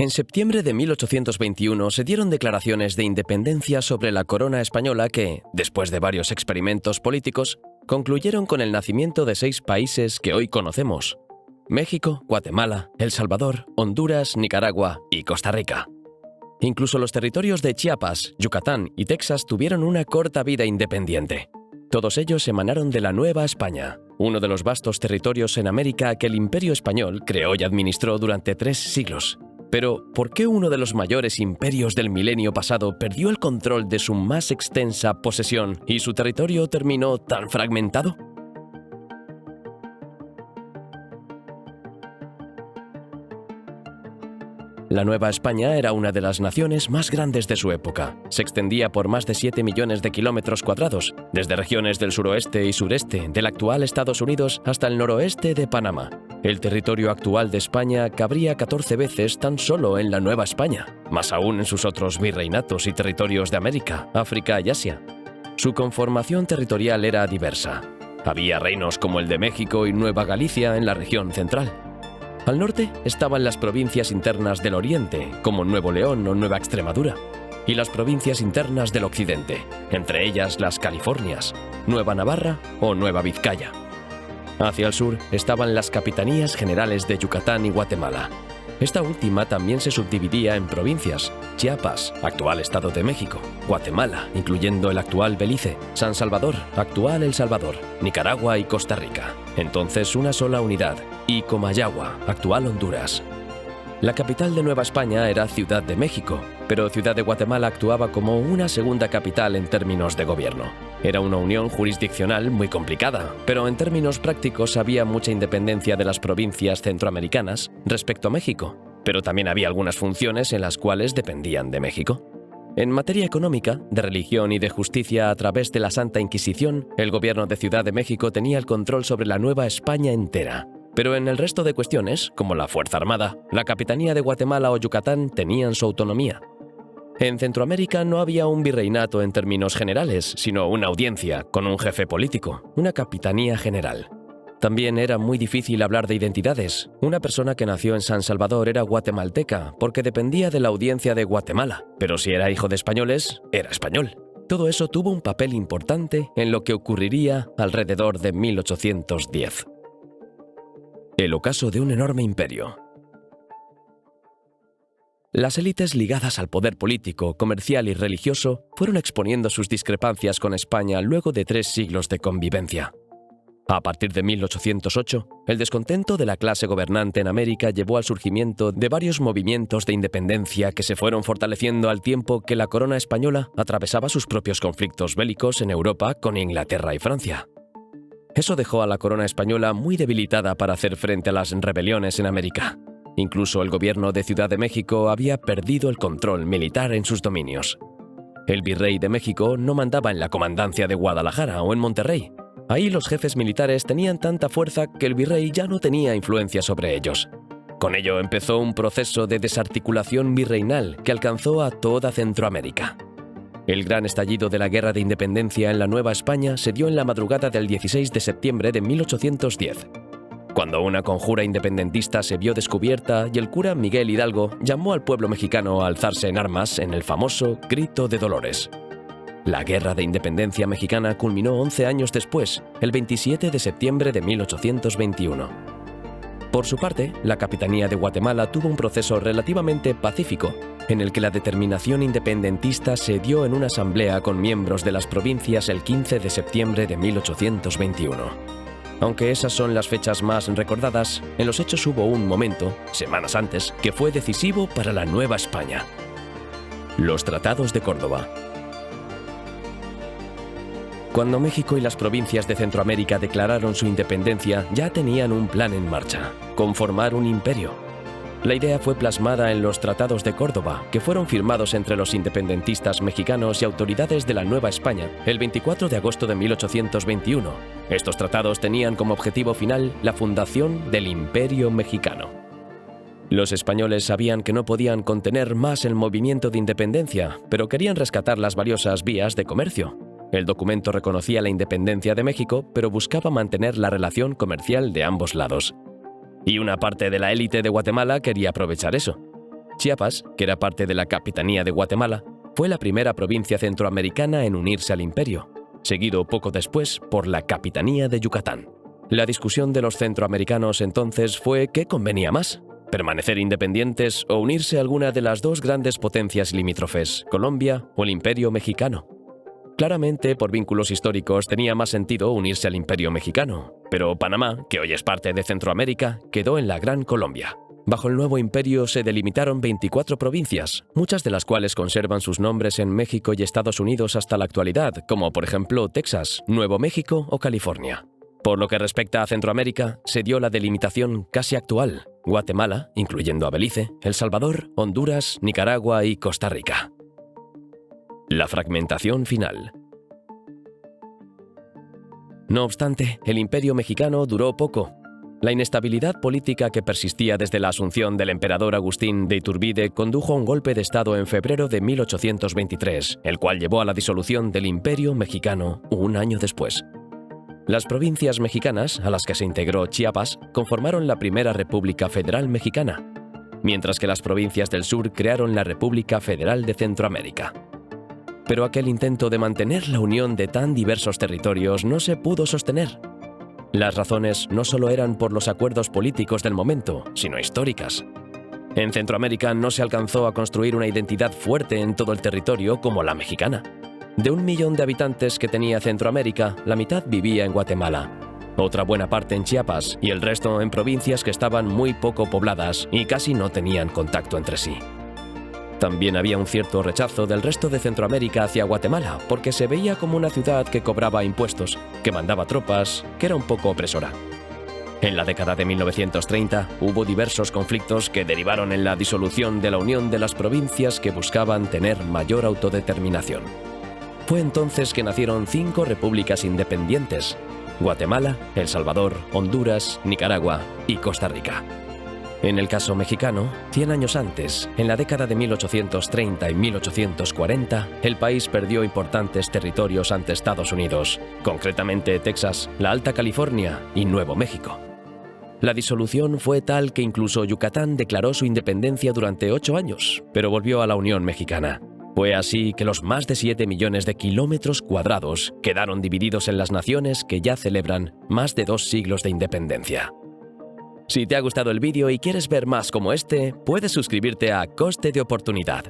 En septiembre de 1821 se dieron declaraciones de independencia sobre la corona española que, después de varios experimentos políticos, concluyeron con el nacimiento de 6 países que hoy conocemos: México, Guatemala, El Salvador, Honduras, Nicaragua y Costa Rica. Incluso los territorios de Chiapas, Yucatán y Texas tuvieron una corta vida independiente. Todos ellos emanaron de la Nueva España, uno de los vastos territorios en América que el Imperio Español creó y administró durante 3 siglos. Pero, ¿por qué uno de los mayores imperios del milenio pasado perdió el control de su más extensa posesión y su territorio terminó tan fragmentado? La Nueva España era una de las naciones más grandes de su época. Se extendía por más de 7 millones de kilómetros cuadrados, desde regiones del suroeste y sureste del actual Estados Unidos hasta el noroeste de Panamá. El territorio actual de España cabría 14 veces tan solo en la Nueva España, más aún en sus otros virreinatos y territorios de América, África y Asia. Su conformación territorial era diversa. Había reinos como el de México y Nueva Galicia en la región central. Al norte estaban las provincias internas del oriente, como Nuevo León o Nueva Extremadura, y las provincias internas del occidente, entre ellas las Californias, Nueva Navarra o Nueva Vizcaya. Hacia el sur estaban las capitanías generales de Yucatán y Guatemala. Esta última también se subdividía en provincias: Chiapas, actual Estado de México; Guatemala, incluyendo el actual Belice; San Salvador, actual El Salvador; Nicaragua y Costa Rica, entonces una sola unidad; y Comayagua, actual Honduras. La capital de Nueva España era Ciudad de México, pero Ciudad de Guatemala actuaba como una segunda capital en términos de gobierno. Era una unión jurisdiccional muy complicada, pero en términos prácticos había mucha independencia de las provincias centroamericanas respecto a México, pero también había algunas funciones en las cuales dependían de México. En materia económica, de religión y de justicia a través de la Santa Inquisición, el gobierno de Ciudad de México tenía el control sobre la Nueva España entera. Pero en el resto de cuestiones, como la Fuerza Armada, la Capitanía de Guatemala o Yucatán tenían su autonomía. En Centroamérica no había un virreinato en términos generales, sino una audiencia con un jefe político, una capitanía general. También era muy difícil hablar de identidades. Una persona que nació en San Salvador era guatemalteca porque dependía de la audiencia de Guatemala, pero si era hijo de españoles, era español. Todo eso tuvo un papel importante en lo que ocurriría alrededor de 1810. El ocaso de un enorme imperio. Las élites ligadas al poder político, comercial y religioso fueron exponiendo sus discrepancias con España luego de 3 siglos de convivencia. A partir de 1808, el descontento de la clase gobernante en América llevó al surgimiento de varios movimientos de independencia que se fueron fortaleciendo al tiempo que la corona española atravesaba sus propios conflictos bélicos en Europa con Inglaterra y Francia. Eso dejó a la corona española muy debilitada para hacer frente a las rebeliones en América. Incluso el gobierno de Ciudad de México había perdido el control militar en sus dominios. El virrey de México no mandaba en la comandancia de Guadalajara o en Monterrey. Ahí los jefes militares tenían tanta fuerza que el virrey ya no tenía influencia sobre ellos. Con ello empezó un proceso de desarticulación virreinal que alcanzó a toda Centroamérica. El gran estallido de la Guerra de Independencia en la Nueva España se dio en la madrugada del 16 de septiembre de 1810, cuando una conjura independentista se vio descubierta y el cura Miguel Hidalgo llamó al pueblo mexicano a alzarse en armas en el famoso Grito de Dolores. La Guerra de Independencia mexicana culminó 11 años después, el 27 de septiembre de 1821. Por su parte, la Capitanía de Guatemala tuvo un proceso relativamente pacífico, en el que la determinación independentista se dio en una asamblea con miembros de las provincias el 15 de septiembre de 1821. Aunque esas son las fechas más recordadas, en los hechos hubo un momento, semanas antes, que fue decisivo para la Nueva España. Los Tratados de Córdoba. Cuando México y las provincias de Centroamérica declararon su independencia, ya tenían un plan en marcha: conformar un imperio. La idea fue plasmada en los Tratados de Córdoba, que fueron firmados entre los independentistas mexicanos y autoridades de la Nueva España el 24 de agosto de 1821. Estos tratados tenían como objetivo final la fundación del Imperio Mexicano. Los españoles sabían que no podían contener más el movimiento de independencia, pero querían rescatar las valiosas vías de comercio. El documento reconocía la independencia de México, pero buscaba mantener la relación comercial de ambos lados. Y una parte de la élite de Guatemala quería aprovechar eso. Chiapas, que era parte de la Capitanía de Guatemala, fue la primera provincia centroamericana en unirse al imperio, seguido poco después por la Capitanía de Yucatán. La discusión de los centroamericanos entonces fue ¿qué convenía más? ¿Permanecer independientes o unirse a alguna de las dos grandes potencias limítrofes, Colombia o el Imperio Mexicano? Claramente, por vínculos históricos, tenía más sentido unirse al Imperio Mexicano, pero Panamá, que hoy es parte de Centroamérica, quedó en la Gran Colombia. Bajo el nuevo imperio se delimitaron 24 provincias, muchas de las cuales conservan sus nombres en México y Estados Unidos hasta la actualidad, como por ejemplo Texas, Nuevo México o California. Por lo que respecta a Centroamérica, se dio la delimitación casi actual: Guatemala, incluyendo a Belice, El Salvador, Honduras, Nicaragua y Costa Rica. La fragmentación final. No obstante, el Imperio Mexicano duró poco. La inestabilidad política que persistía desde la asunción del emperador Agustín de Iturbide condujo a un golpe de Estado en febrero de 1823, el cual llevó a la disolución del Imperio Mexicano un año después. Las provincias mexicanas, a las que se integró Chiapas, conformaron la primera República Federal Mexicana, mientras que las provincias del sur crearon la República Federal de Centroamérica. Pero aquel intento de mantener la unión de tan diversos territorios no se pudo sostener. Las razones no solo eran por los acuerdos políticos del momento, sino históricas. En Centroamérica no se alcanzó a construir una identidad fuerte en todo el territorio como la mexicana. De 1 millón de habitantes que tenía Centroamérica, la mitad vivía en Guatemala, otra buena parte en Chiapas y el resto en provincias que estaban muy poco pobladas y casi no tenían contacto entre sí. También había un cierto rechazo del resto de Centroamérica hacia Guatemala, porque se veía como una ciudad que cobraba impuestos, que mandaba tropas, que era un poco opresora. En la década de 1930 hubo diversos conflictos que derivaron en la disolución de la Unión de las provincias que buscaban tener mayor autodeterminación. Fue entonces que nacieron 5 repúblicas independientes: Guatemala, El Salvador, Honduras, Nicaragua y Costa Rica. En el caso mexicano, 100 años antes, en la década de 1830 y 1840, el país perdió importantes territorios ante Estados Unidos, concretamente Texas, la Alta California y Nuevo México. La disolución fue tal que incluso Yucatán declaró su independencia durante 8 años, pero volvió a la Unión Mexicana. Fue así que los más de 7 millones de kilómetros cuadrados quedaron divididos en las naciones que ya celebran más de 2 siglos de independencia. Si te ha gustado el vídeo y quieres ver más como este, puedes suscribirte a Coste de Oportunidad.